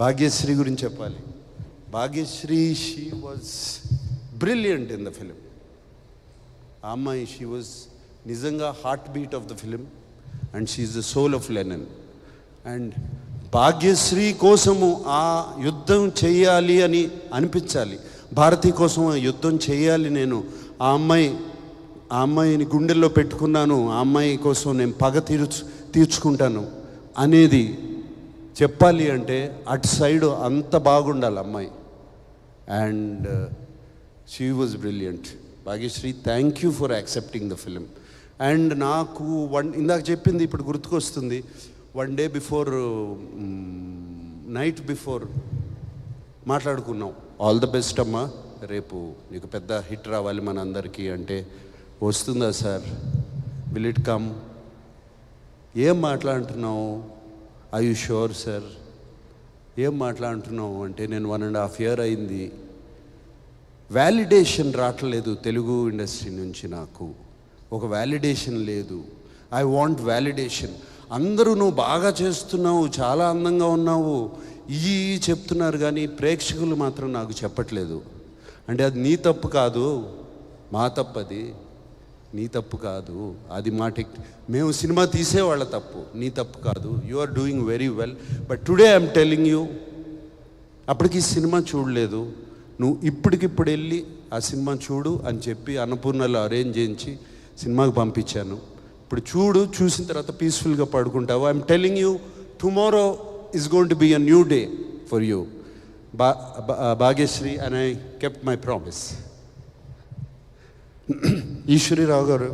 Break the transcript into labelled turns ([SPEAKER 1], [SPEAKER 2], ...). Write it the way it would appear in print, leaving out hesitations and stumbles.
[SPEAKER 1] భాగ్యశ్రీ గురించి చెప్పాలి. Bhagyashree, she was brilliant in the film. ఆ అమ్మాయి, షీ వాజ్ నిజంగా heart beat of the film and she is the soul of Lenin. And Bhagyashree కోసము ఆ యుద్ధం చేయాలి అని అనిపించాలి, భారతి కోసం ఆ యుద్ధం చేయాలి, నేను ఆ అమ్మాయిని గుండెల్లో పెట్టుకున్నాను, ఆ అమ్మాయి కోసం నేను పగ తీర్చుకుంటాను అనేది చెప్పాలి అంటే అటు సైడ్ అంత బాగుండాలి అమ్మాయి. And she was brilliant. Bhagyashree, thank you for accepting the film. And నాకు ఇందాక చెప్పింది ఇప్పుడు గుర్తుకొస్తుంది. One day before, night before మాట్లాడుకున్నాం, ఆల్ ద బెస్ట్ అమ్మా, రేపు నీకు పెద్ద హిట్ రావాలి మన అందరికీ అంటే, వస్తుందా సార్, విల్ ఇట్ కమ్, ఏం మాట్లాడుతున్నావు, ఐ యు షూర్ సార్, ఏం మాట్లాడుతున్నావు అంటే, నేను 1.5 year అయింది, వ్యాలిడేషన్ రావట్లేదు తెలుగు ఇండస్ట్రీ నుంచి, నాకు ఒక వ్యాలిడేషన్ లేదు, ఐ వాంట్ వ్యాలిడేషన్. అందరూ నువ్వు బాగా చేస్తున్నావు, చాలా అందంగా ఉన్నావు ఈ చెప్తున్నారు కానీ ప్రేక్షకులు మాత్రం నాకు చెప్పట్లేదు అంటే, అది నీ తప్పు కాదు, మా తప్పు, అది నీ తప్పు కాదు, అది మా మేము సినిమా తీసేవాళ్ళ తప్పు, నీ తప్పు కాదు, you are doing very well, but today I'm telling you, అప్పటికి సినిమా చూడలేదు, నువ్వు ఇప్పటికిప్పుడు వెళ్ళి ఆ సినిమా చూడు అని చెప్పి అన్నపూర్ణలో అరేంజ్ చేయించి సినిమాకి పంపించాను. ఇప్పుడు చూడు, చూసిన తర్వాత పీస్ఫుల్గా పడుకుంటావు. I'm telling you, tomorrow is going to be a new day for you, Bhagyashree, and I kept my promise. Eshwari Rao గారు